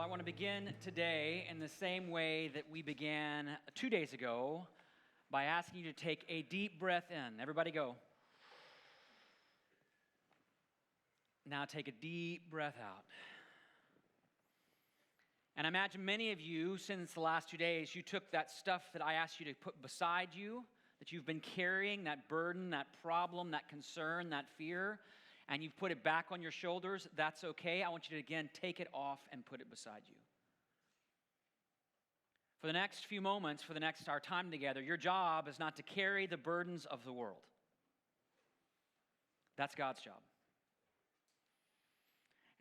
I want to begin today in the same way that we began 2 days ago by asking you to take a deep breath in. Everybody go. Now take a deep breath out. And I imagine many of you, since the last 2 days, you took that stuff that I asked you to put beside you, that you've been carrying, that burden, that problem, that concern, that fear, and you've put it back on your shoulders. That's okay. I want you to, again, take it off and put it beside you. For the next few moments, for our time together, your job is not to carry the burdens of the world. That's God's job.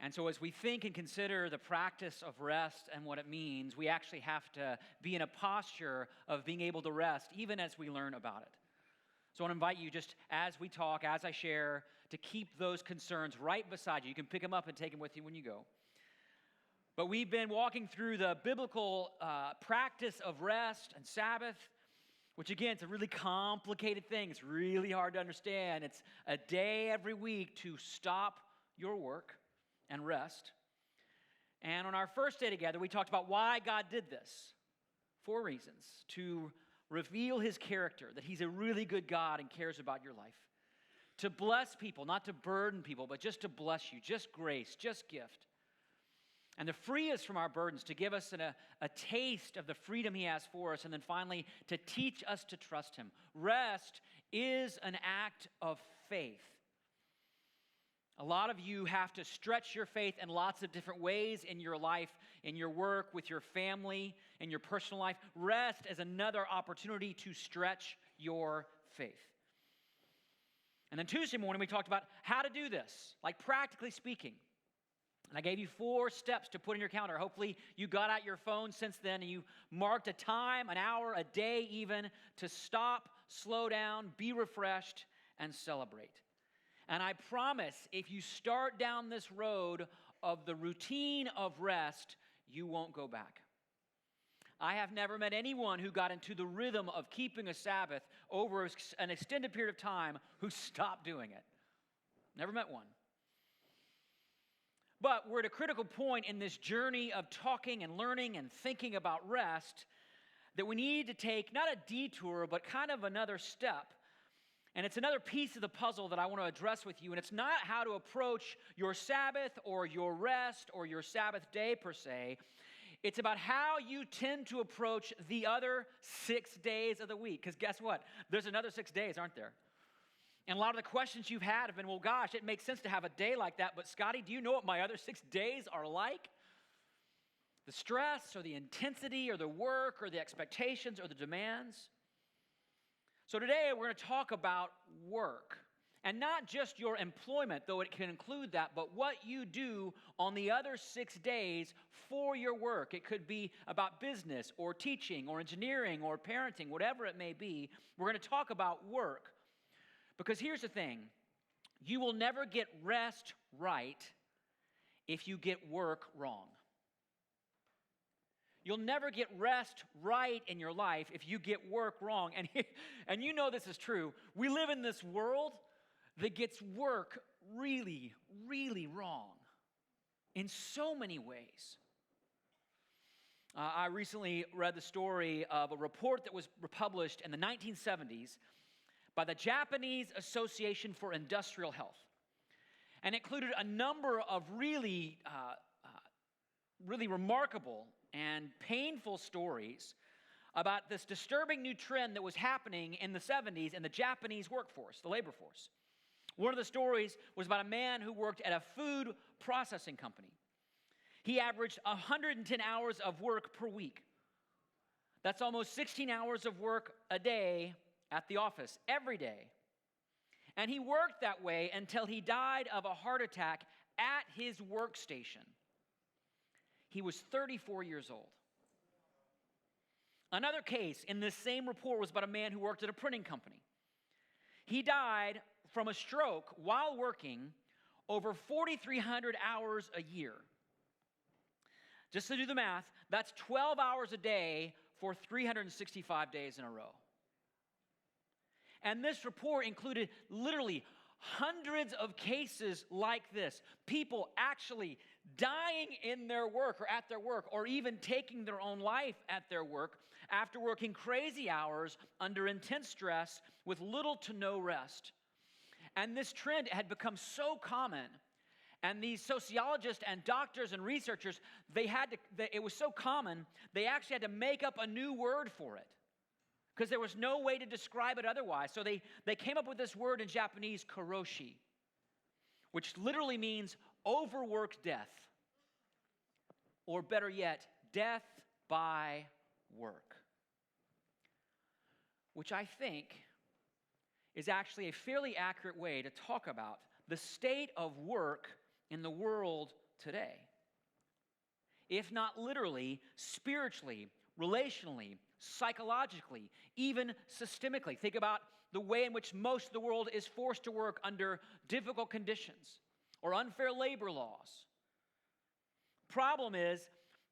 And so as we think and consider the practice of rest and what it means, we actually have to be in a posture of being able to rest, even as we learn about it. So I want to invite you, just as we talk, as I share, to keep those concerns right beside you. You can pick them up and take them with you when you go. But we've been walking through the biblical practice of rest and Sabbath, which again, it's a really complicated thing. It's really hard to understand. It's a day every week to stop your work and rest. And on our first day together, we talked about why God did this. 4 reasons. To reveal his character, that he's a really good God and cares about your life. To bless people, not to burden people, but just to bless you, just grace, just gift. And to free us from our burdens, to give us a taste of the freedom he has for us, and then finally, to teach us to trust him. Rest is an act of faith. A lot of you have to stretch your faith in lots of different ways in your life, in your work, with your family, in your personal life. Rest is another opportunity to stretch your faith. And then Tuesday morning, we talked about how to do this, like practically speaking. And I gave you 4 steps to put in your calendar. Hopefully, you got out your phone since then and you marked a time, an hour, a day even, to stop, slow down, be refreshed, and celebrate. And I promise, if you start down this road of the routine of rest, you won't go back. I have never met anyone who got into the rhythm of keeping a Sabbath over an extended period of time who stopped doing it. Never met one. But we're at a critical point in this journey of talking and learning and thinking about rest that we need to take not a detour, but kind of another step. And it's another piece of the puzzle that I want to address with you. And it's not how to approach your Sabbath or your rest or your Sabbath day per se. It's about how you tend to approach the other 6 days of the week. Because guess what? There's another 6 days, aren't there? And a lot of the questions you've had have been, well, gosh, it makes sense to have a day like that. But Scotty, do you know what my other 6 days are like? The stress or the intensity or the work or the expectations or the demands. So today we're going to talk about work, and not just your employment, though it can include that, but what you do on the other 6 days for your work. It could be about business or teaching or engineering or parenting, whatever it may be. We're going to talk about work, because here's the thing. You will never get rest right if you get work wrong. You'll never get rest right in your life if you get work wrong. And you know this is true. We live in this world that gets work really, really wrong in so many ways. I recently read the story of a report that was published in the 1970s by the Japanese Association for Industrial Health. And it included a number of really remarkable and painful stories about this disturbing new trend that was happening in the 70s in the Japanese workforce, the labor force. One of the stories was about a man who worked at a food processing company. He averaged 110 hours of work per week. That's almost 16 hours of work a day at the office, every day. And he worked that way until he died of a heart attack at his workstation. He was 34 years old. Another case in this same report was about a man who worked at a printing company. He died from a stroke while working over 4,300 hours a year. Just to do the math, that's 12 hours a day for 365 days in a row. And this report included literally hundreds of cases like this. People actually dying in their work or at their work, or even taking their own life at their work after working crazy hours under intense stress with little to no rest. And this trend had become so common. And these sociologists and doctors and researchers, it was so common, they actually had to make up a new word for it, because there was no way to describe it otherwise. So they came up with this word in Japanese, karoshi, which literally means overworked death, or better yet, death by work, which I think is actually a fairly accurate way to talk about the state of work in the world today. If not literally, spiritually, relationally, psychologically, even systemically. Think about the way in which most of the world is forced to work under difficult conditions or unfair labor laws. Problem is,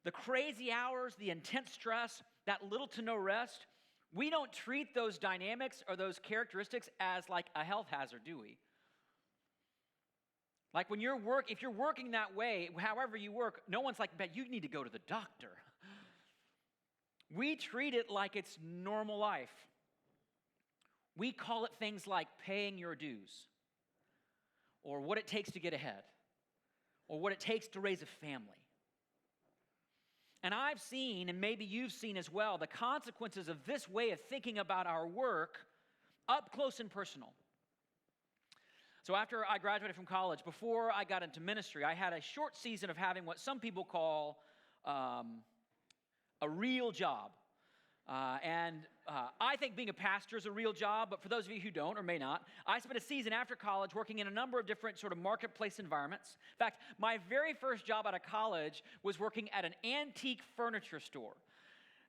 the crazy hours, the intense stress, that little to no rest, we don't treat those dynamics or those characteristics as like a health hazard, do we? Like if you're working that way, however you work, no one's like, "Bet you need to go to the doctor." We treat it like it's normal life. We call it things like paying your dues, or what it takes to get ahead, or what it takes to raise a family. And I've seen, and maybe you've seen as well, the consequences of this way of thinking about our work up close and personal. So after I graduated from college, before I got into ministry, I had a short season of having what some people call a real job. I think being a pastor is a real job, but for those of you who don't or may not, I spent a season after college working in a number of different sort of marketplace environments. In fact, my very first job out of college was working at an antique furniture store.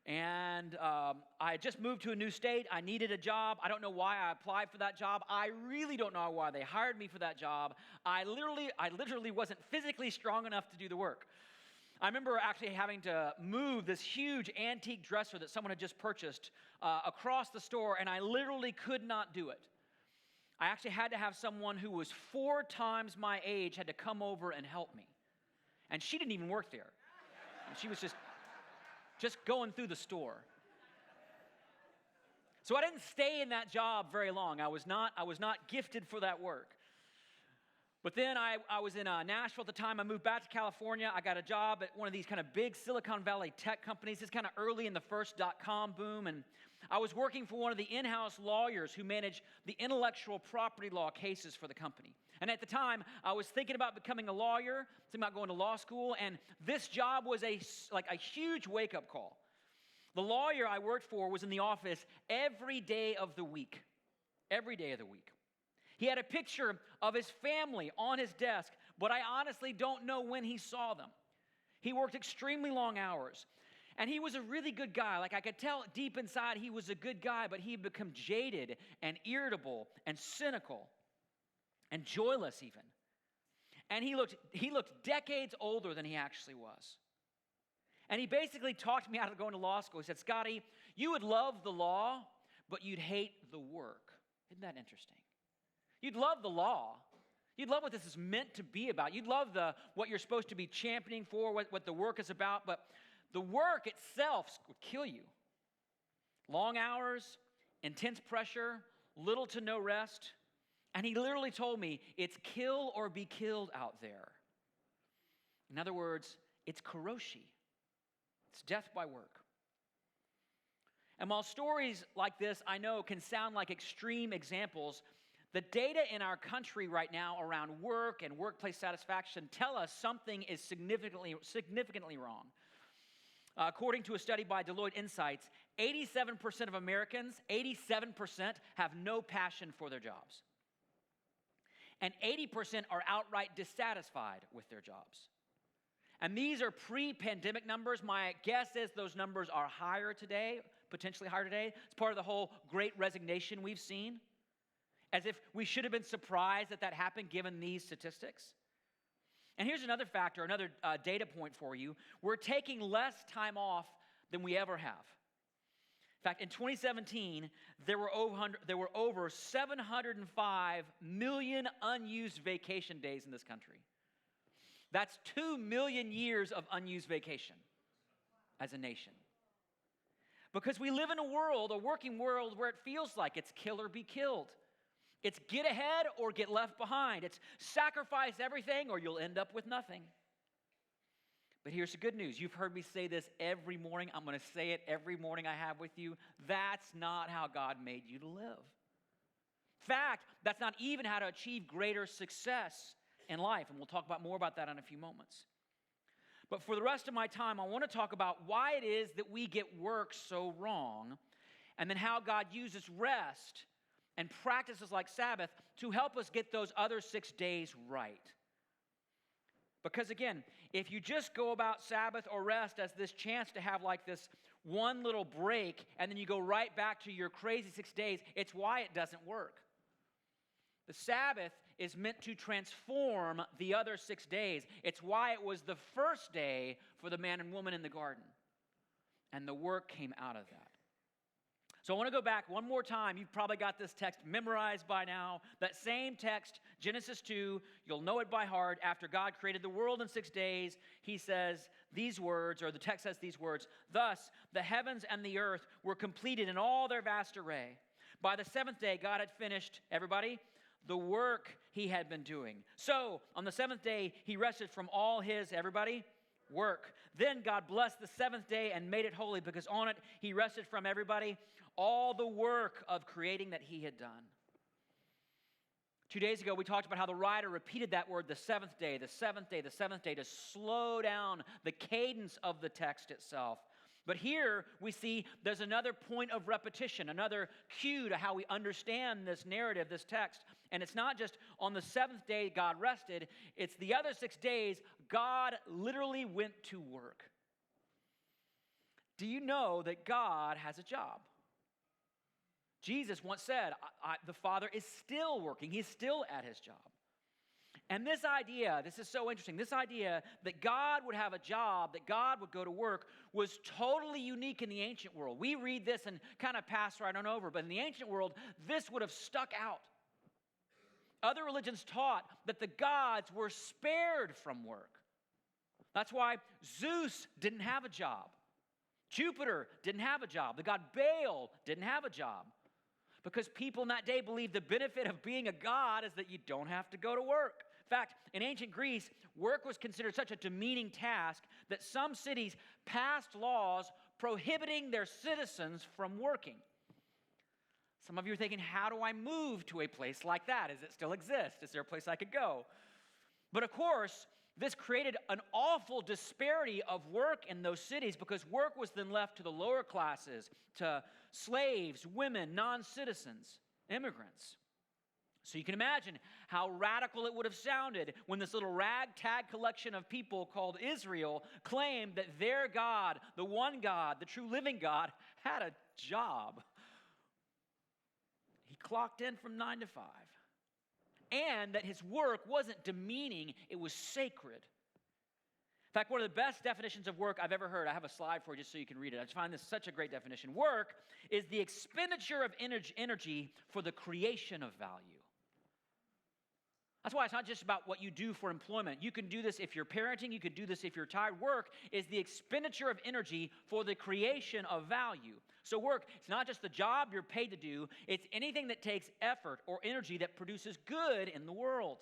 And I had just moved to a new state. I needed a job. I don't know why I applied for that job. I really don't know why they hired me for that job. I literally wasn't physically strong enough to do the work. I remember actually having to move this huge antique dresser that someone had just purchased across the store, and I literally could not do it. I actually had to have someone who was 4 times my age had to come over and help me. And she didn't even work there. And she was just going through the store. So I didn't stay in that job very long. I was not gifted for that work. But then I was in Nashville at the time. I moved back to California. I got a job at one of these kind of big Silicon Valley tech companies. It's kind of early in the first .com boom. And I was working for one of the in-house lawyers who managed the intellectual property law cases for the company. And at the time, I was thinking about becoming a lawyer, thinking about going to law school. And this job was a huge wake-up call. The lawyer I worked for was in the office every day of the week. Every day of the week. He had a picture of his family on his desk, but I honestly don't know when he saw them. He worked extremely long hours, and he was a really good guy. Like, I could tell deep inside he was a good guy, but he had become jaded and irritable and cynical and joyless even. And he looked decades older than he actually was. And he basically talked me out of going to law school. He said, "Scotty, you would love the law, but you'd hate the work." Isn't that interesting? You'd love the law. You'd love what this is meant to be about. You'd love what you're supposed to be championing for, what the work is about, but the work itself would kill you. Long hours, intense pressure, little to no rest. And he literally told me, it's kill or be killed out there. In other words, it's karoshi. It's death by work. And while stories like this, I know, can sound like extreme examples, the data in our country right now around work and workplace satisfaction tell us something is significantly wrong. According to a study by Deloitte Insights, 87% of Americans, 87% have no passion for their jobs. And 80% are outright dissatisfied with their jobs. And these are pre-pandemic numbers. My guess is those numbers are higher today, potentially higher today. It's part of the whole great resignation we've seen. As if we should have been surprised that happened given these statistics. And here's another factor, another data point for you. We're taking less time off than we ever have. In fact, in 2017, there were over 705 million unused vacation days in this country. That's 2 million years of unused vacation as a nation. Because we live in a working world, where it feels like it's kill or be killed. It's get ahead or get left behind. It's sacrifice everything or you'll end up with nothing. But here's the good news. You've heard me say this every morning. I'm going to say it every morning I have with you. That's not how God made you to live. In fact, that's not even how to achieve greater success in life. And we'll talk more about that in a few moments. But for the rest of my time, I want to talk about why it is that we get work so wrong, and then how God uses rest and practices like Sabbath to help us get those other 6 days right. Because again, if you just go about Sabbath or rest as this chance to have like this one little break, and then you go right back to your crazy 6 days, it's why it doesn't work. The Sabbath is meant to transform the other 6 days. It's why it was the first day for the man and woman in the garden. And the work came out of that. So I want to go back one more time. You've probably got this text memorized by now. That same text, Genesis 2, you'll know it by heart. After God created the world in 6 days, he says these words, or the text says these words, "Thus the heavens and the earth were completed in all their vast array. By the seventh day, God had finished," everybody, "the work he had been doing. So on the seventh day, he rested from all his," everybody, "work. Then God blessed the seventh day and made it holy, because on it he rested from," everybody, "all the work of creating that he had done." 2 days ago, we talked about how the writer repeated that word, the seventh day, the seventh day, the seventh day, to slow down the cadence of the text itself. But here we see there's another point of repetition, another cue to how we understand this narrative, this text. And it's not just on the seventh day God rested, it's the other 6 days God literally went to work. Do you know that God has a job? Jesus once said, the Father is still working. He's still at his job. And this idea, this is so interesting, this idea that God would have a job, that God would go to work, was totally unique in the ancient world. We read this and kind of pass right on over, but in the ancient world, this would have stuck out. Other religions taught that the gods were spared from work. That's why Zeus didn't have a job. Jupiter didn't have a job. The god Baal didn't have a job. Because people in that day believed the benefit of being a god is that you don't have to go to work. In fact, in ancient Greece, work was considered such a demeaning task that some cities passed laws prohibiting their citizens from working. Some of you are thinking, how do I move to a place like that? Does it still exist? Is there a place I could go? But of course, this created an awful disparity of work in those cities, because work was then left to the lower classes, to slaves, women, non-citizens, immigrants. So you can imagine how radical it would have sounded when this little ragtag collection of people called Israel claimed that their God, the one God, the true living God, had a job. He clocked in from 9 to 5. And that his work wasn't demeaning, it was sacred. In fact, one of the best definitions of work I've ever heard, I have a slide for you just so you can read it. I just find this such a great definition. Work is the expenditure of energy for the creation of value. That's why it's not just about what you do for employment. You can do this if you're parenting. You can do this if you're tired. Work is the expenditure of energy for the creation of value. So work, it's not just the job you're paid to do. It's anything that takes effort or energy that produces good in the world.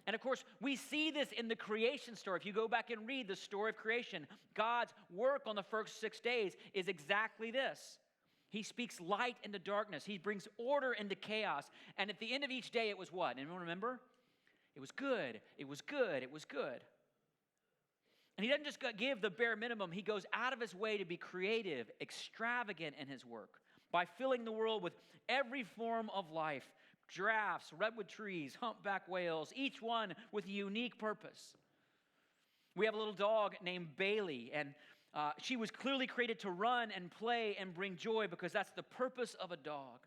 And of course, we see this in the creation story. If you go back and read the story of creation, God's work on the first 6 days is exactly this. He speaks light into darkness. He brings order into chaos. And at the end of each day, it was what? Anyone remember? It was good. It was good. It was good. And he doesn't just give the bare minimum. He goes out of his way to be creative, extravagant in his work by filling the world with every form of life. Giraffes, redwood trees, humpback whales, each one with a unique purpose. We have a little dog named Bailey, and she was clearly created to run and play and bring joy, because that's the purpose of a dog.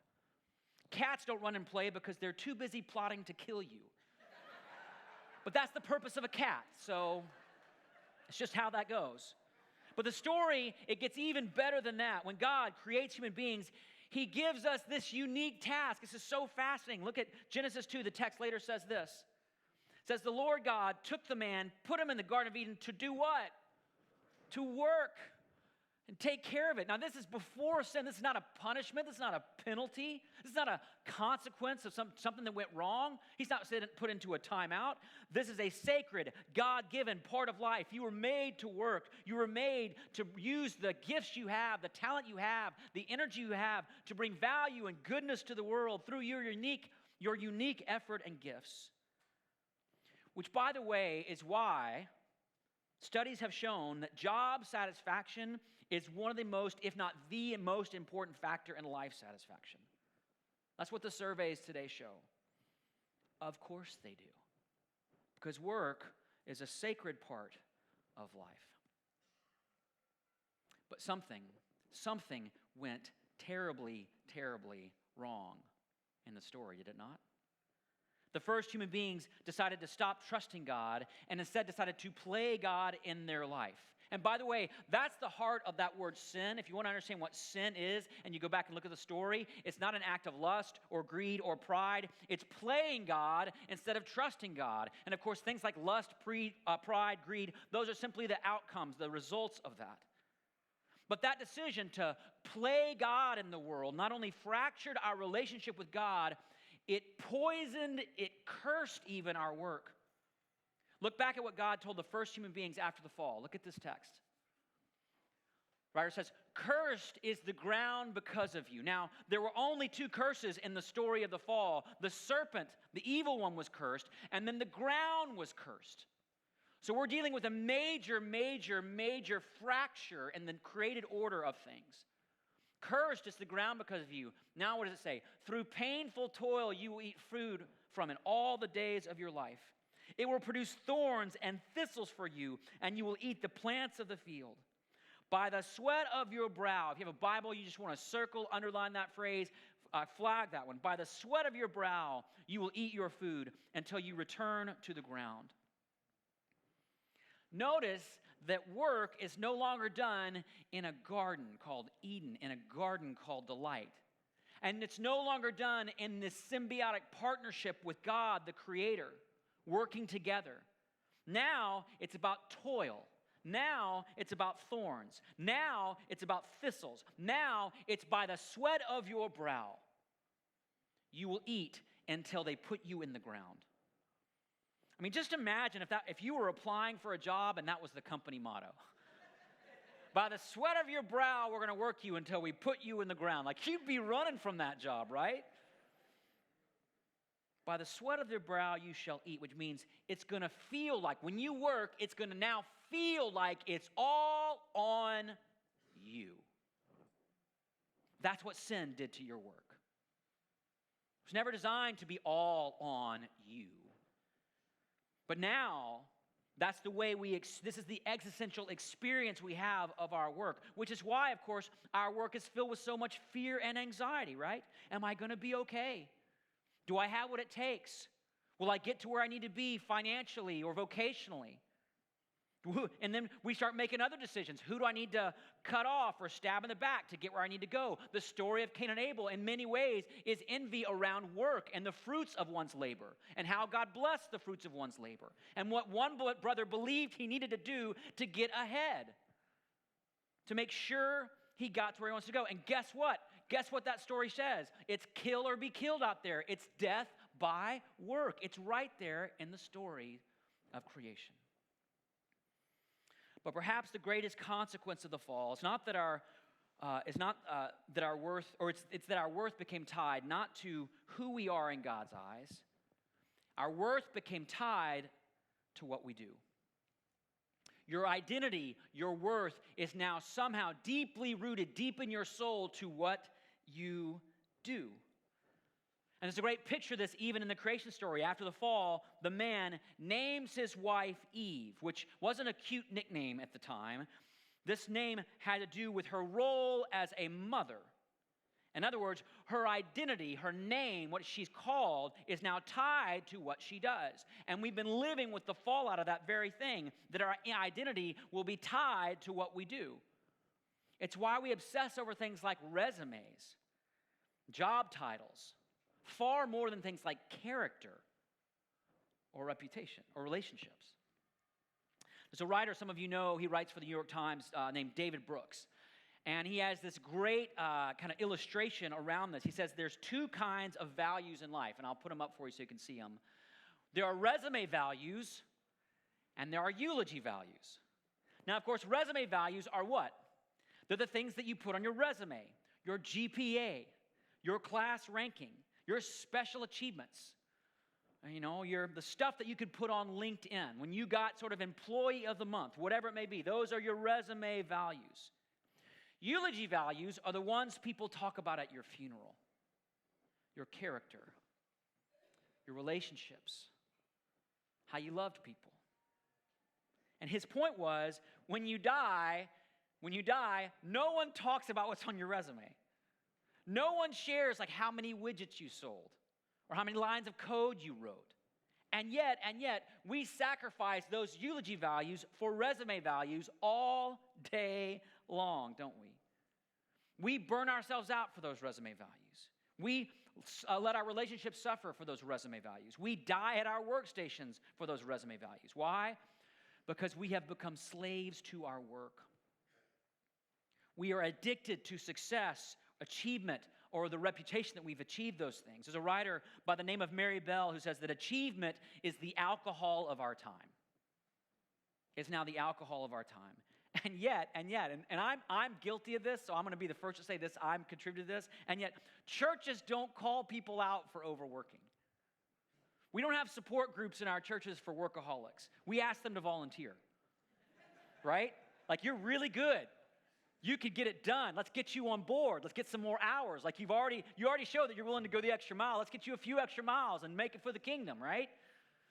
Cats don't run and play because they're too busy plotting to kill you. But that's the purpose of a cat, so it's just how that goes. But the story, it gets even better than that. When God creates human beings, he gives us this unique task. This is so fascinating. Look at Genesis 2. The text later says this. It says, the Lord God took the man, put him in the Garden of Eden to do what? To work and take care of it. Now, this is before sin. This is not a punishment. This is not a penalty. This is not a consequence of something that went wrong. He's not put into a timeout. This is a sacred, God-given part of life. You were made to work. You were made to use the gifts you have, the talent you have, the energy you have to bring value and goodness to the world through your unique effort and gifts. Which, by the way, is why studies have shown that job satisfaction is one of the most, if not the most important factor in life satisfaction. That's what the surveys today show. Of course they do. Because work is a sacred part of life. But something went terribly, terribly wrong in the story, did it not? The first human beings decided to stop trusting God and instead decided to play God in their life. And by the way, that's the heart of that word sin. If you want to understand what sin is and you go back and look at the story, it's not an act of lust or greed or pride. It's playing God instead of trusting God. And of course, things like lust, pride, greed, those are simply the outcomes, the results of that. But that decision to play God in the world not only fractured our relationship with God, it poisoned, it cursed even our work. Look back at what God told the first human beings after the fall. Look at this text. The writer says, cursed is the ground because of you. Now, there were only two curses in the story of the fall. The serpent, the evil one, was cursed, and then the ground was cursed. So we're dealing with a major fracture in the created order of things. Cursed is the ground because of you. Now what does it say? Through painful toil you will eat food from it all the days of your life. It will produce thorns and thistles for you, and you will eat the plants of the field. By the sweat of your brow, if you have a Bible, you just want to circle, underline that phrase, flag that one. By the sweat of your brow, you will eat your food until you return to the ground. Notice that work is no longer done in a garden called Eden, in a garden called delight. And it's no longer done in this symbiotic partnership with God, the Creator, working together. Now it's about toil. Now it's about thorns. Now it's about thistles. Now it's by the sweat of your brow. You will eat until they put you in the ground. I mean, just imagine if you were applying for a job and that was the company motto. By the sweat of your brow, we're going to work you until we put you in the ground. Like, you'd be running from that job, right? By the sweat of their brow you shall eat, which means it's going to feel like, when you work, it's going to now feel like it's all on you. That's what sin did to your work. It was never designed to be all on you. But now, that's the way this is the existential experience we have of our work, which is why, of course, our work is filled with so much fear and anxiety, right? Am I going to be okay? Do I have what it takes? Will I get to where I need to be financially or vocationally? And then we start making other decisions. Who do I need to cut off or stab in the back to get where I need to go? The story of Cain and Abel, in many ways, is envy around work and the fruits of one's labor and how God blessed the fruits of one's labor and what one brother believed he needed to do to get ahead, to make sure he got to where he wants to go. And guess what? Guess what that story says? It's kill or be killed out there. It's death by work. It's right there in the story of creation. But perhaps the greatest consequence of the fall is not that our worth, or it's that our worth became tied not to who we are in God's eyes. Our worth became tied to what we do. Your identity, your worth is now somehow deeply rooted, deep in your soul, to what you do. And there's a great picture of this even in the creation story. After the fall, the man names his wife Eve, which wasn't a cute nickname at the time. This name had to do with her role as a mother. In other words, her identity, her name, what she's called, is now tied to what she does. And we've been living with the fallout of that very thing, that our identity will be tied to what we do. It's why we obsess over things like resumes, job titles, far more than things like character or reputation or relationships. There's a writer, some of you know, he writes for the New York Times, named David Brooks. And he has this great kind of illustration around this. He says there's two kinds of values in life, and I'll put them up for you so you can see them. There are resume values, and there are eulogy values. Now, of course, resume values are what? They're the things that you put on your resume, your GPA, your class ranking, your special achievements. You know, the stuff that you could put on LinkedIn when you got sort of employee of the month, whatever it may be. Those are your resume values. Eulogy values are the ones people talk about at your funeral. Your character, your relationships, how you loved people. And his point was, when you die, no one talks about what's on your resume. No one shares like how many widgets you sold or how many lines of code you wrote. And yet, we sacrifice those eulogy values for resume values all day long, don't we? We burn ourselves out for those resume values. We let our relationships suffer for those resume values. We die at our workstations for those resume values. Why? Because we have become slaves to our work. We are addicted to success, achievement, or the reputation that we've achieved those things. There's a writer by the name of Mary Bell who says that achievement is the alcohol of our time. It's now the alcohol of our time. And yet, I'm guilty of this, so I'm going to be the first to say this, I'm contributed to this, and yet churches don't call people out for overworking. We don't have support groups in our churches for workaholics. We ask them to volunteer, right? Like, you're really good. You could get it done. Let's get you on board. Let's get some more hours. Like you already showed that you're willing to go the extra mile. Let's get you a few extra miles and make it for the kingdom, right?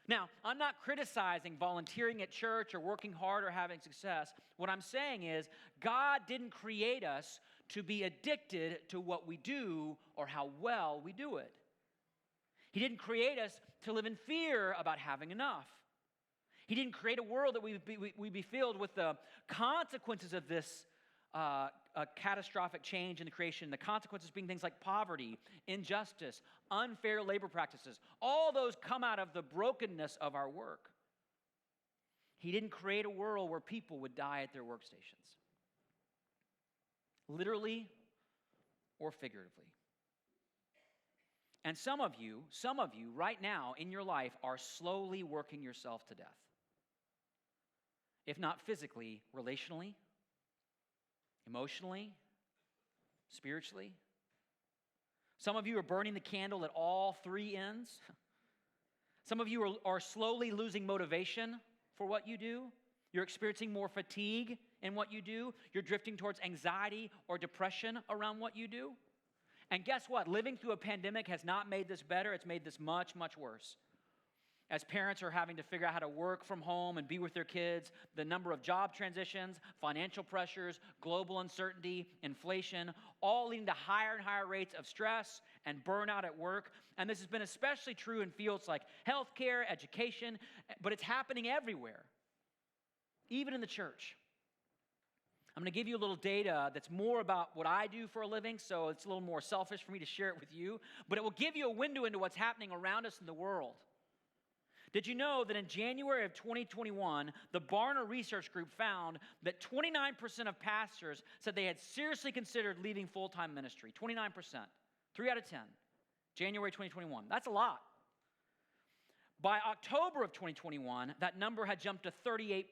Now, I'm not criticizing volunteering at church or working hard or having success. What I'm saying is God didn't create us to be addicted to what we do or how well we do it. He didn't create us to live in fear about having enough. He didn't create a world that we'd be filled with the consequences of this a catastrophic change in the creation, the consequences being things like poverty, injustice, unfair labor practices. All those come out of the brokenness of our work. He didn't create a world where people would die at their workstations, literally or figuratively. And some of you right now in your life are slowly working yourself to death. If not physically, relationally, emotionally, spiritually. Some of you are burning the candle at all three ends. Some of you are slowly losing motivation for what you do. You're experiencing more fatigue in what you do. You're drifting towards anxiety or depression around what you do. And guess what? Living through a pandemic has not made this better. It's made this much, much worse. As parents are having to figure out how to work from home and be with their kids, the number of job transitions, financial pressures, global uncertainty, inflation, all leading to higher and higher rates of stress and burnout at work. And this has been especially true in fields like healthcare, education, but it's happening everywhere, even in the church. I'm going to give you a little data that's more about what I do for a living, so it's a little more selfish for me to share it with you, but it will give you a window into what's happening around us in the world. Did you know that in January of 2021, the Barna Research Group found that 29% of pastors said they had seriously considered leaving full-time ministry? 29%. 3 out of 10. January 2021. That's a lot. By October of 2021, that number had jumped to 38%.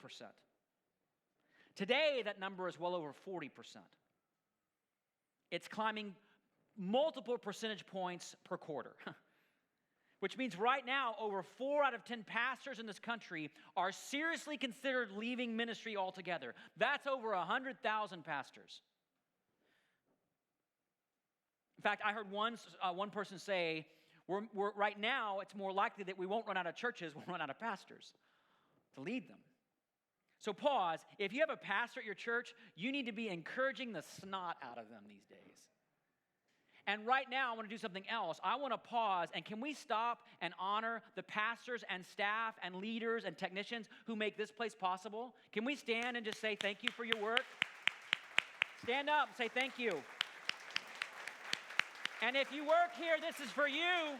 Today, that number is well over 40%. It's climbing multiple percentage points per quarter. Which means right now, over 4 out of 10 pastors in this country are seriously considered leaving ministry altogether. That's over 100,000 pastors. In fact, I heard one person say, we're right now, it's more likely that we won't run out of churches, we'll run out of pastors to lead them. So pause. If you have a pastor at your church, you need to be encouraging the snot out of them these days. And right now, I want to do something else. I want to pause, and can we stop and honor the pastors and staff and leaders and technicians who make this place possible? Can we stand and just say thank you for your work? Stand up and say thank you. And if you work here, this is for you.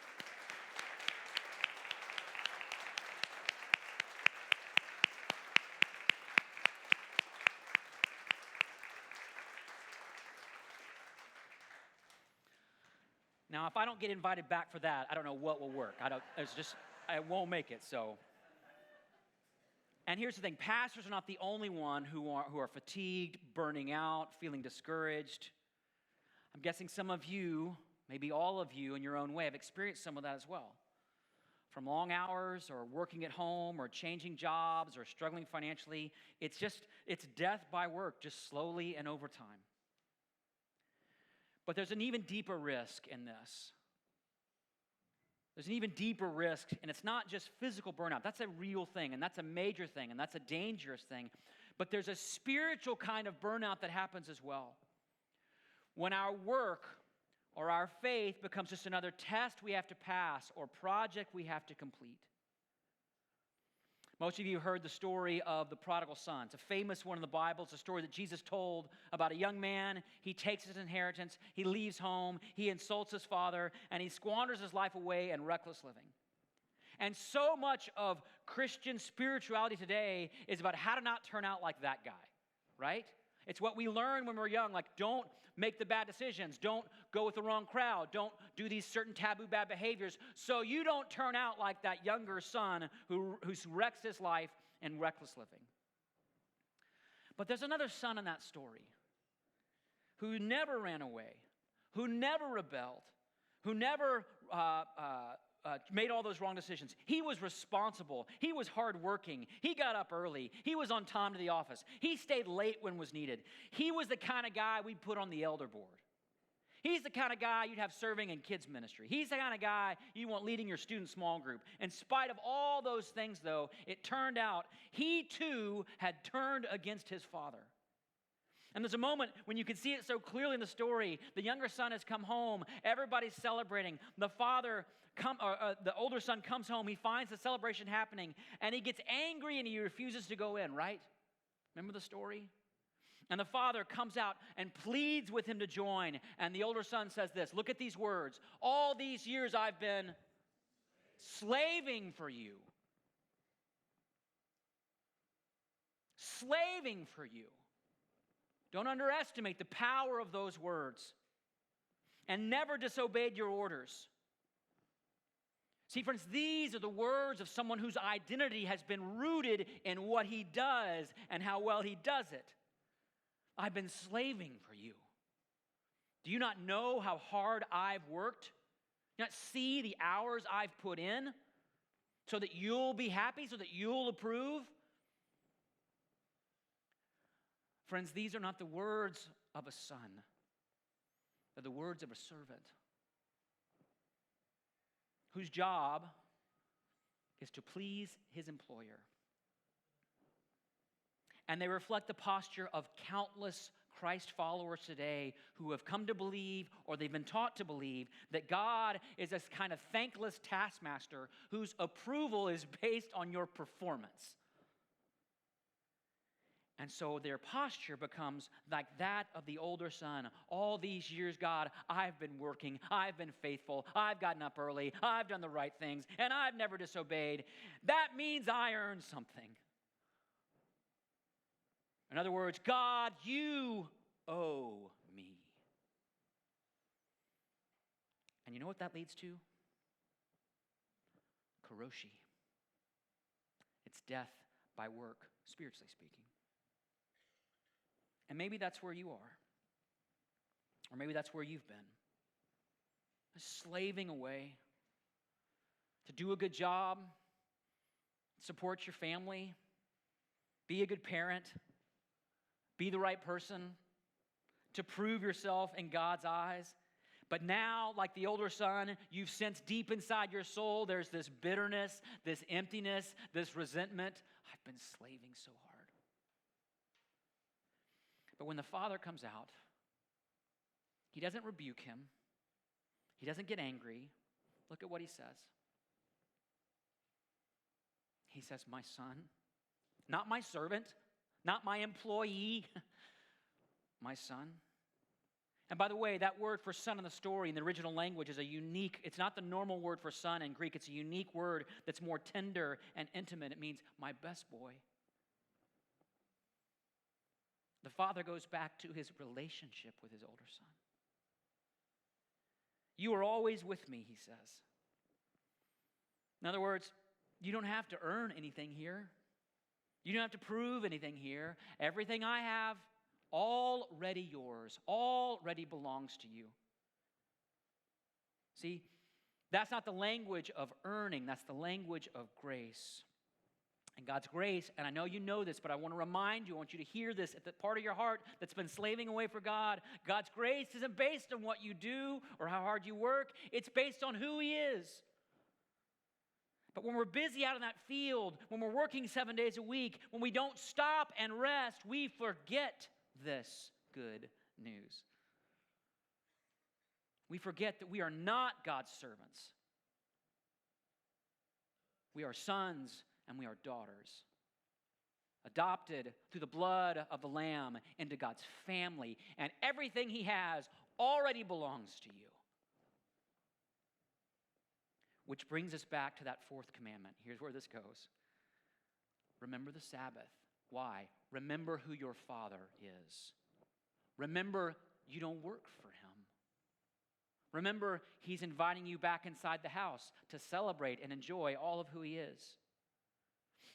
Now, if I don't get invited back for that, I don't know what will work. I won't make it, so. And here's the thing, pastors are not the only one who are fatigued, burning out, feeling discouraged. I'm guessing some of you, maybe all of you in your own way, have experienced some of that as well. From long hours or working at home or changing jobs or struggling financially, it's death by work, just slowly and over time. But there's an even deeper risk in this. There's an even deeper risk, and it's not just physical burnout. That's a real thing, and that's a major thing, and that's a dangerous thing. But there's a spiritual kind of burnout that happens as well. When our work or our faith becomes just another test we have to pass or project we have to complete. Most of you heard the story of the prodigal son. It's a famous one in the Bible. It's a story that Jesus told about a young man. He takes his inheritance, he leaves home, he insults his father, and he squanders his life away in reckless living. And so much of Christian spirituality today is about how to not turn out like that guy, right? It's what we learn when we're young, like don't make the bad decisions, don't go with the wrong crowd, don't do these certain taboo bad behaviors, so you don't turn out like that younger son who wrecks his life in reckless living. But there's another son in that story who never ran away, who never rebelled, who never made all those wrong decisions. He was responsible. He was hardworking. He got up early. He was on time to the office. He stayed late when was needed. He was the kind of guy we'd put on the elder board. He's the kind of guy you'd have serving in kids ministry. He's the kind of guy you want leading your student small group. In spite of all those things, though, it turned out he too had turned against his father. And there's a moment when you can see it so clearly in the story. The younger son has come home. Everybody's celebrating. The older son comes home. He finds the celebration happening, and he gets angry, and he refuses to go in, right? Remember the story? And the father comes out and pleads with him to join. And the older son says this, look at these words. All these years I've been slaving for you. Slaving for you. Don't underestimate the power of those words. And never disobeyed your orders. See, friends, these are the words of someone whose identity has been rooted in what he does and how well he does it. I've been slaving for you. Do you not know how hard I've worked? Do you not see the hours I've put in so that you'll be happy, so that you'll approve? Friends, these are not the words of a son. They're the words of a servant whose job is to please his employer. And they reflect the posture of countless Christ followers today who have come to believe, or they've been taught to believe, that God is this kind of thankless taskmaster whose approval is based on your performance. And so their posture becomes like that of the older son. All these years, God, I've been working, I've been faithful, I've gotten up early, I've done the right things, and I've never disobeyed. That means I earned something. In other words, God, you owe me. And you know what that leads to? Karoshi. It's death by work, spiritually speaking. And maybe that's where you are. Or maybe that's where you've been. Slaving away to do a good job, support your family, be a good parent, be the right person, to prove yourself in God's eyes. But now, like the older son, you've sensed deep inside your soul, there's this bitterness, this emptiness, this resentment. I've been slaving so hard. But when the father comes out, he doesn't rebuke him. He doesn't get angry. Look at what he says. He says, my son, not my servant, not my employee, my son. And by the way, that word for son in the story in the original language is it's not the normal word for son in Greek. It's a unique word that's more tender and intimate. It means my best boy. The father goes back to his relationship with his older son. You are always with me, he says. In other words, you don't have to earn anything here. You don't have to prove anything here. Everything I have, already yours, already belongs to you. See, that's not the language of earning, that's the language of grace. And God's grace, and I know you know this, but I want to remind you, I want you to hear this at the part of your heart that's been slaving away for God. God's grace isn't based on what you do or how hard you work. It's based on who He is. But when we're busy out in that field, when we're working 7 days a week, when we don't stop and rest, we forget this good news. We forget that we are not God's servants. We are sons and we are daughters, adopted through the blood of the Lamb into God's family, and everything He has already belongs to you. Which brings us back to that fourth commandment. Here's where this goes. Remember the Sabbath. Why? Remember who your Father is. Remember you don't work for Him. Remember He's inviting you back inside the house to celebrate and enjoy all of who He is.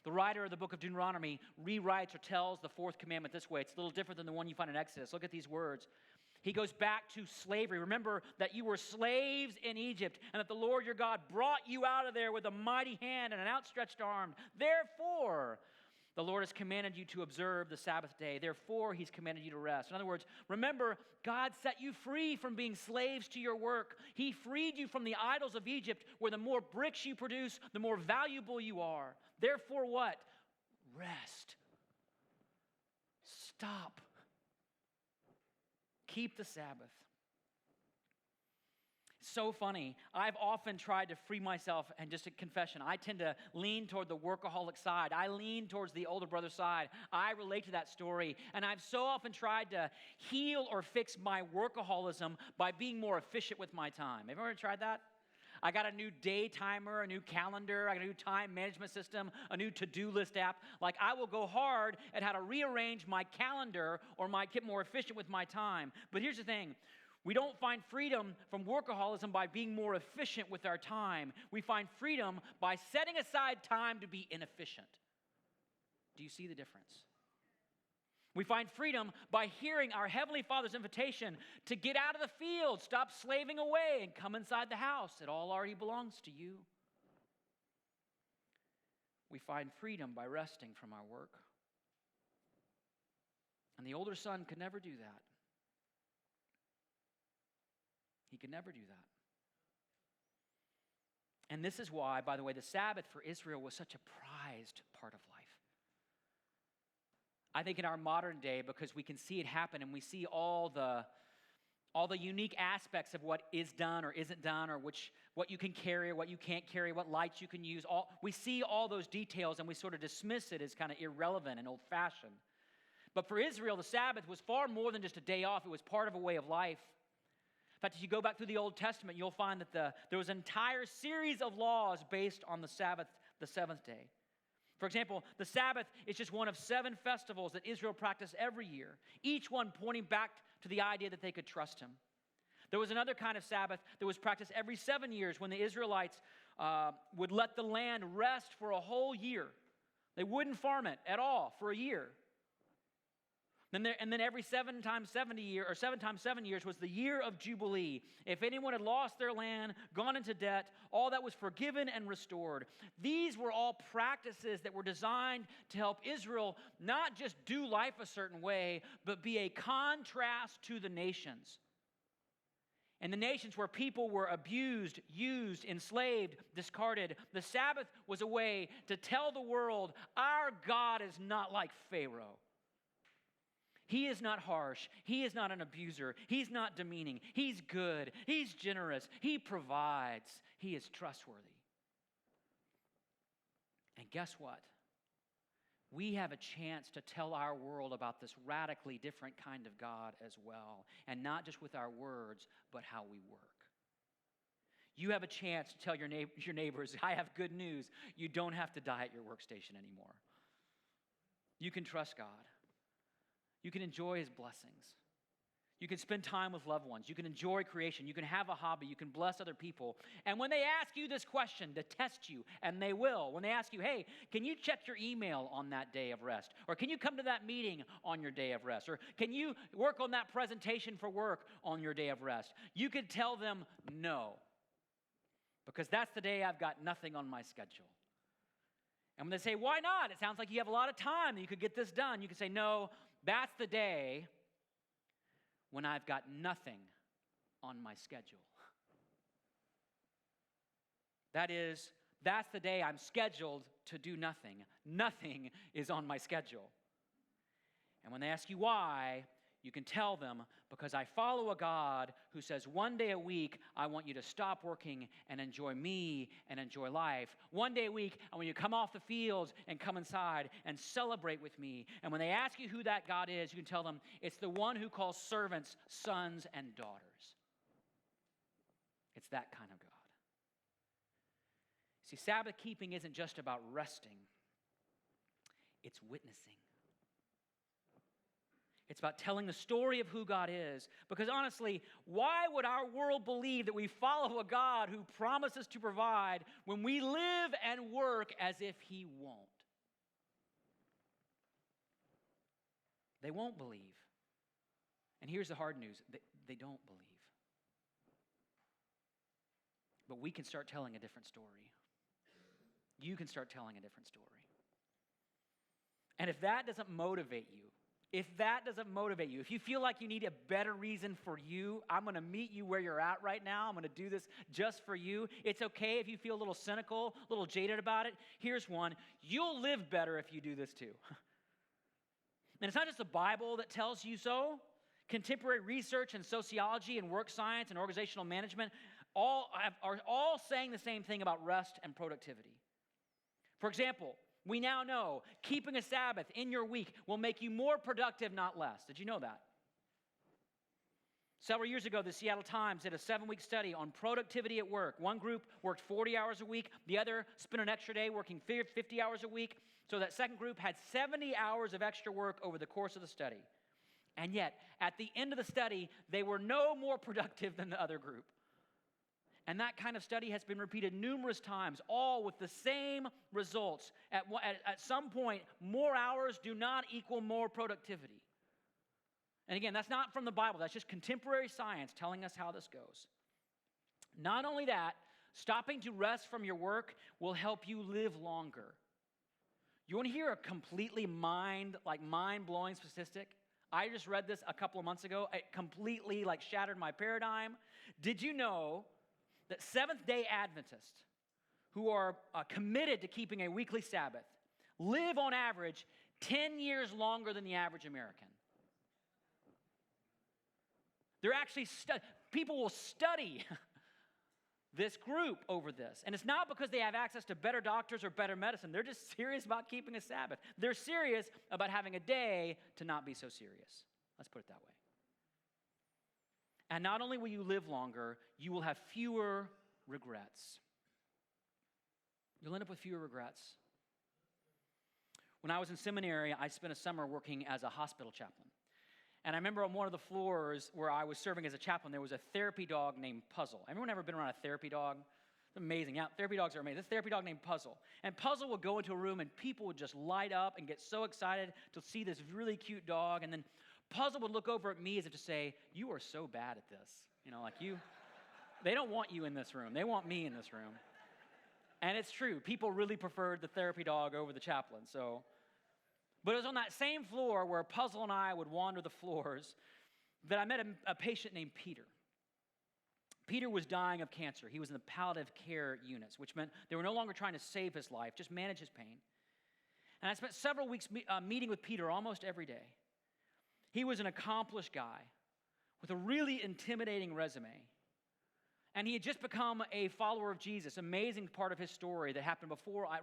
The writer of the book of Deuteronomy rewrites or tells the fourth commandment this way. It's a little different than the one you find in Exodus. Look at these words. He goes back to slavery. Remember that you were slaves in Egypt and that the Lord your God brought you out of there with a mighty hand and an outstretched arm. Therefore, the Lord has commanded you to observe the Sabbath day. Therefore, He's commanded you to rest. In other words, remember, God set you free from being slaves to your work. He freed you from the idols of Egypt, where the more bricks you produce, the more valuable you are. Therefore, what? Rest. Stop. Keep the Sabbath. So funny. I've often tried to free myself, and just a confession, I tend to lean toward the workaholic side. I lean towards the older brother side. I relate to that story, and I've so often tried to heal or fix my workaholism by being more efficient with my time. Have you ever tried that? I got a new day timer, a new calendar, I got a new time management system, a new to-do list app. Like, I will go hard at how to rearrange my calendar or get more efficient with my time. But here's the thing. We don't find freedom from workaholism by being more efficient with our time. We find freedom by setting aside time to be inefficient. Do you see the difference? We find freedom by hearing our Heavenly Father's invitation to get out of the field, stop slaving away, and come inside the house. It all already belongs to you. We find freedom by resting from our work. And the older son could never do that. He could never do that. And this is why, by the way, the Sabbath for Israel was such a prized part of life. I think in our modern day, because we can see it happen and we see all the unique aspects of what is done or isn't done, or what you can carry or what you can't carry, what lights you can use. We see all those details and we sort of dismiss it as kind of irrelevant and old-fashioned. But for Israel, the Sabbath was far more than just a day off. It was part of a way of life. In fact, if you go back through the Old Testament, you'll find that there was an entire series of laws based on the Sabbath, the seventh day. For example, the Sabbath is just one of 7 festivals that Israel practiced every year, each one pointing back to the idea that they could trust Him. There was another kind of Sabbath that was practiced every 7 years when the Israelites would let the land rest for a whole year. They wouldn't farm it at all for a year. And then every 7 times 7 years was the year of Jubilee. If anyone had lost their land, gone into debt, all that was forgiven and restored. These were all practices that were designed to help Israel not just do life a certain way, but be a contrast to the nations. And the nations where people were abused, used, enslaved, discarded, the Sabbath was a way to tell the world, our God is not like Pharaoh. He is not harsh. He is not an abuser. He's not demeaning. He's good. He's generous. He provides. He is trustworthy. And guess what? We have a chance to tell our world about this radically different kind of God as well. And not just with our words, but how we work. You have a chance to tell your neighbors, I have good news. You don't have to die at your workstation anymore. You can trust God. You can enjoy His blessings. You can spend time with loved ones. You can enjoy creation. You can have a hobby. You can bless other people. And when they ask you this question to test you, and they will, when they ask you, hey, can you check your email on that day of rest? Or can you come to that meeting on your day of rest? Or can you work on that presentation for work on your day of rest? You can tell them no, because that's the day I've got nothing on my schedule. And when they say, why not? It sounds like you have a lot of time that you could get this done. You can say, no, that's the day when I've got nothing on my schedule. That's the day I'm scheduled to do nothing. Nothing is on my schedule. And when they ask you why, you can tell them, because I follow a God who says one day a week, I want you to stop working and enjoy me and enjoy life. One day a week, I want you to come off the fields and come inside and celebrate with me. And when they ask you who that God is, you can tell them, it's the one who calls servants sons and daughters. It's that kind of God. See, Sabbath keeping isn't just about resting. It's witnessing. It's about telling the story of who God is. Because honestly, why would our world believe that we follow a God who promises to provide when we live and work as if He won't? They won't believe. And here's the hard news. They don't believe. But we can start telling a different story. You can start telling a different story. And if that doesn't motivate you, if you feel like you need a better reason for you, I'm going to meet you where you're at right now. I'm going to do this just for you. It's okay if you feel a little cynical, a little jaded about it. Here's one. You'll live better if you do this too. And it's not just the Bible that tells you so. Contemporary research and sociology and work science and organizational management are all saying the same thing about rest and productivity. For example, we now know keeping a Sabbath in your week will make you more productive, not less. Did you know that? Several years ago, the Seattle Times did a 7-week study on productivity at work. One group worked 40 hours a week. The other spent an extra day working 50 hours a week. So that second group had 70 hours of extra work over the course of the study. And yet, at the end of the study, they were no more productive than the other group. And that kind of study has been repeated numerous times, all with the same results. At some point, more hours do not equal more productivity. And again, that's not from the Bible. That's just contemporary science telling us how this goes. Not only that, stopping to rest from your work will help you live longer. You want to hear a completely mind-blowing statistic? I just read this a couple of months ago. It completely shattered my paradigm. Did you know that Seventh-day Adventists who are committed to keeping a weekly Sabbath live on average 10 years longer than the average American? They're actually, people will study this group over this. And it's not because they have access to better doctors or better medicine. They're just serious about keeping a Sabbath. They're serious about having a day to not be so serious. Let's put it that way. And not only will you live longer, you will have fewer regrets. You'll end up with fewer regrets. When I was in seminary, I spent a summer working as a hospital chaplain. And I remember on one of the floors where I was serving as a chaplain, there was a therapy dog named Puzzle. Everyone ever been around a therapy dog? It's amazing. Yeah, therapy dogs are amazing. This therapy dog named Puzzle. And Puzzle would go into a room and people would just light up and get so excited to see this really cute dog. And then Puzzle would look over at me as if to say, you are so bad at this. They don't want you in this room. They want me in this room. And it's true. People really preferred the therapy dog over the chaplain. But it was on that same floor where Puzzle and I would wander the floors that I met a patient named Peter. Peter was dying of cancer. He was in the palliative care units, which meant they were no longer trying to save his life, just manage his pain. And I spent several weeks meeting with Peter almost every day. He was an accomplished guy with a really intimidating resume. And he had just become a follower of Jesus, amazing part of his story that happened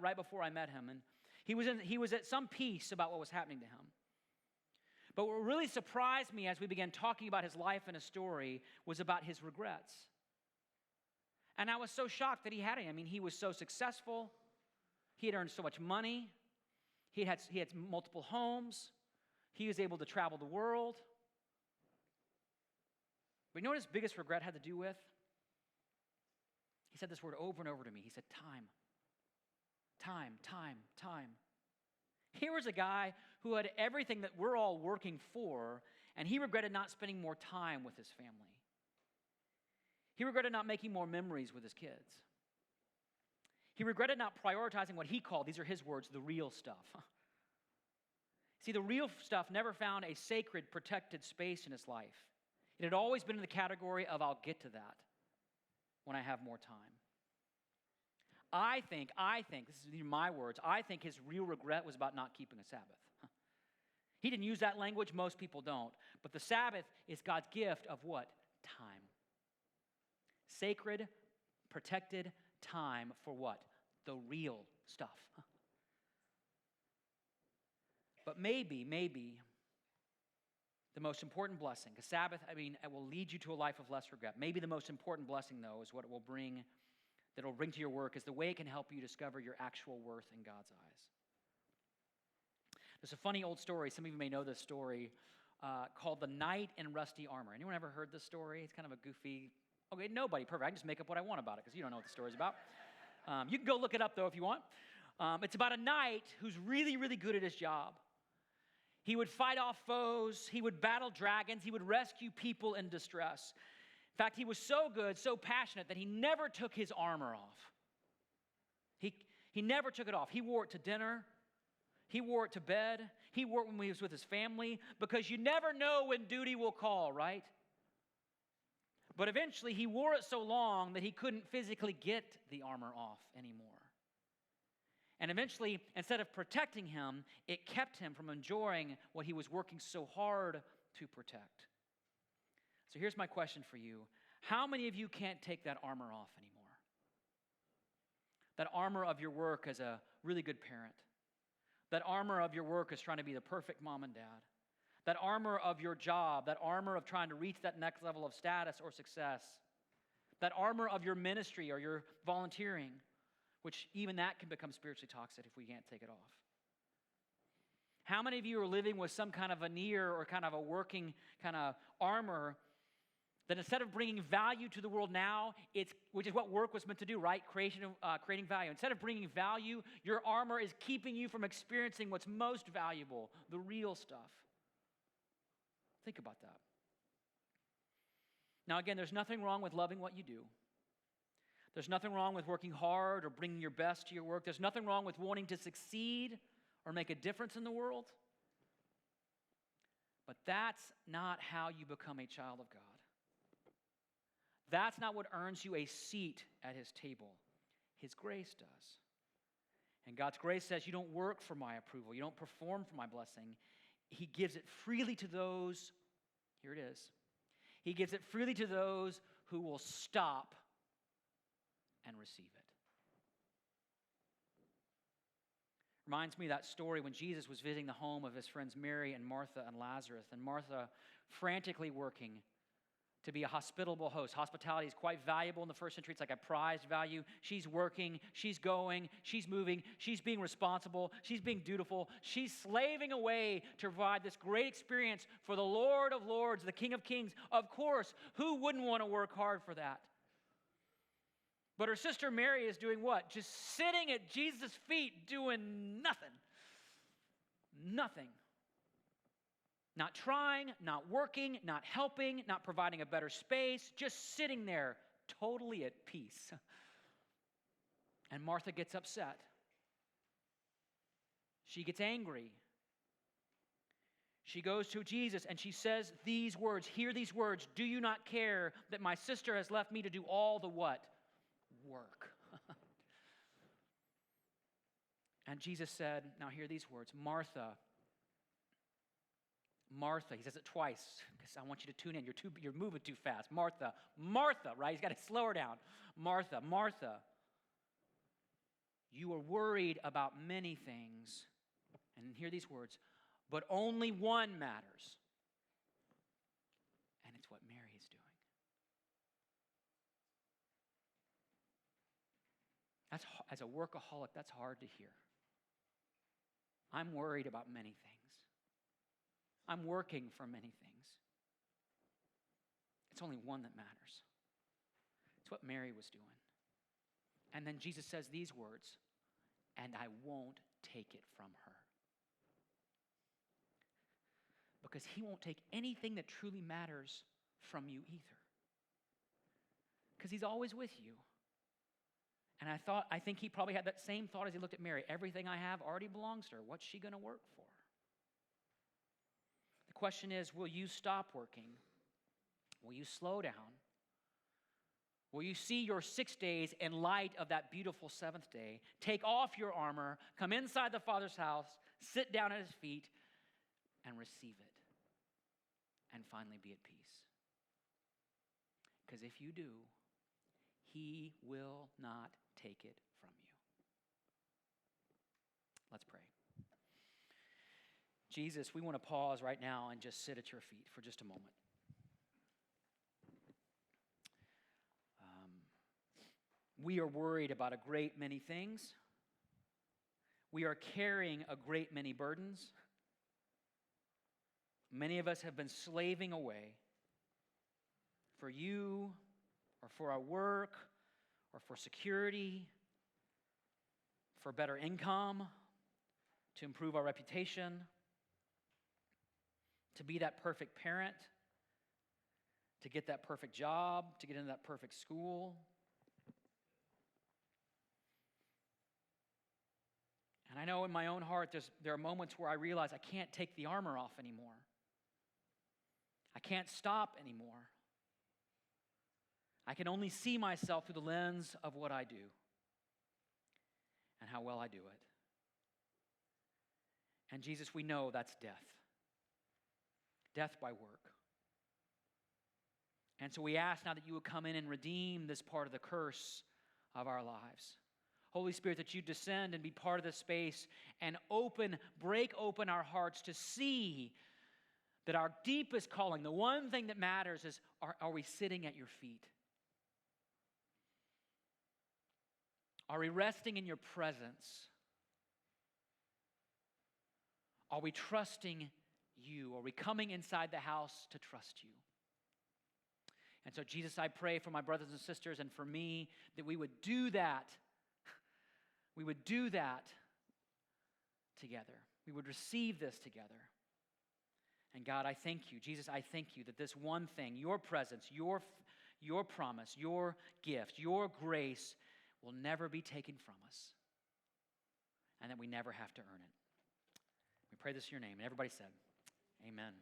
right before I met him. And he was at some peace about what was happening to him. But what really surprised me as we began talking about his life and his story was about his regrets. And I was so shocked that he had it. I mean, he was so successful. He had earned so much money. He had multiple homes. He was able to travel the world. But you know what his biggest regret had to do with? He said this word over and over to me. He said, time. Time, time, time. Here was a guy who had everything that we're all working for, and he regretted not spending more time with his family. He regretted not making more memories with his kids. He regretted not prioritizing what he called, these are his words, the real stuff. See, the real stuff never found a sacred, protected space in his life. It had always been in the category of, I'll get to that when I have more time. I think, this is my words, I think his real regret was about not keeping a Sabbath. He didn't use that language, most people don't. But the Sabbath is God's gift of what? Time. Sacred, protected time for what? The real stuff. But maybe the most important blessing, because Sabbath, it will lead you to a life of less regret. Maybe the most important blessing, though, is what it will bring to your work, is the way it can help you discover your actual worth in God's eyes. There's a funny old story, some of you may know this story, called The Knight in Rusty Armor. Anyone ever heard this story? It's kind of a goofy, okay, nobody, perfect. I can just make up what I want about it, because you don't know what the story's about. You can go look it up, though, if you want. It's about a knight who's really, really good at his job. He would fight off foes. He would battle dragons. He would rescue people in distress. In fact, he was so good, so passionate, that he never took his armor off. He never took it off. He wore it to dinner. He wore it to bed. He wore it when he was with his family, because you never know when duty will call, right? But eventually, he wore it so long that he couldn't physically get the armor off anymore. And eventually, instead of protecting him, it kept him from enjoying what he was working so hard to protect. So here's my question for you. How many of you can't take that armor off anymore? That armor of your work as a really good parent. That armor of your work as trying to be the perfect mom and dad. That armor of your job. That armor of trying to reach that next level of status or success. That armor of your ministry or your volunteering, which even that can become spiritually toxic if we can't take it off. How many of you are living with some kind of veneer or kind of a working kind of armor that instead of bringing value to the world now, which is what work was meant to do, right? Creating value. Instead of bringing value, your armor is keeping you from experiencing what's most valuable, the real stuff. Think about that. Now again, there's nothing wrong with loving what you do. There's nothing wrong with working hard or bringing your best to your work. There's nothing wrong with wanting to succeed or make a difference in the world. But that's not how you become a child of God. That's not what earns you a seat at his table. His grace does. And God's grace says you don't work for my approval. You don't perform for my blessing. He gives it freely to those, here it is. He gives it freely to those who will stop and receive it. Reminds me of that story when Jesus was visiting the home of his friends Mary and Martha and Lazarus, and Martha frantically working to be a hospitable host. Hospitality is quite valuable in the first century. It's like a prized value. She's working, she's going, she's moving, she's being responsible, she's being dutiful. She's slaving away to provide this great experience for the Lord of Lords, the King of Kings. Of course, who wouldn't want to work hard for that? But her sister Mary is doing what? Just sitting at Jesus' feet doing nothing. Nothing. Not trying, not working, not helping, not providing a better space, just sitting there totally at peace. And Martha gets upset. She gets angry. She goes to Jesus and she says these words, hear these words, do you not care that my sister has left me to do all the what? Work. And Jesus said, now hear these words, Martha, Martha. He says it twice because I want you to tune in. You're moving too fast. Martha, Martha, right? He's got to slow her down. Martha, Martha, you are worried about many things. And hear these words, but only one matters. And it's what Mary is doing. As a workaholic, that's hard to hear. I'm worried about many things. I'm working for many things. It's only one that matters. It's what Mary was doing. And then Jesus says these words, and I won't take it from her. Because he won't take anything that truly matters from you either. Because he's always with you. And I think he probably had that same thought as he looked at Mary. Everything I have already belongs to her. What's she going to work for? The question is, will you stop working? Will you slow down? Will you see your 6 days in light of that beautiful seventh day? Take off your armor, come inside the Father's house, sit down at his feet, and receive it. And finally be at peace. Because if you do, he will not take it from you. Let's pray. Jesus, we want to pause right now and just sit at your feet for just a moment. We are worried about a great many things. We are carrying a great many burdens. Many of us have been slaving away for you or for our work or for security, for better income, to improve our reputation, to be that perfect parent, to get that perfect job, to get into that perfect school. And I know in my own heart there are moments where I realize I can't take the armor off anymore. I can't stop anymore. I can only see myself through the lens of what I do and how well I do it. And Jesus, we know that's death. Death by work. And so we ask now that you would come in and redeem this part of the curse of our lives. Holy Spirit, that you descend and be part of this space and break open our hearts to see that our deepest calling, the one thing that matters is, are we sitting at your feet? Are we resting in your presence? Are we trusting you? Are we coming inside the house to trust you? And so, Jesus, I pray for my brothers and sisters and for me that we would do that. We would do that together. We would receive this together. And God, I thank you. Jesus, I thank you that this one thing, your presence, your promise, your gift, your grace will never be taken from us. And that we never have to earn it. We pray this in your name. And everybody said, amen.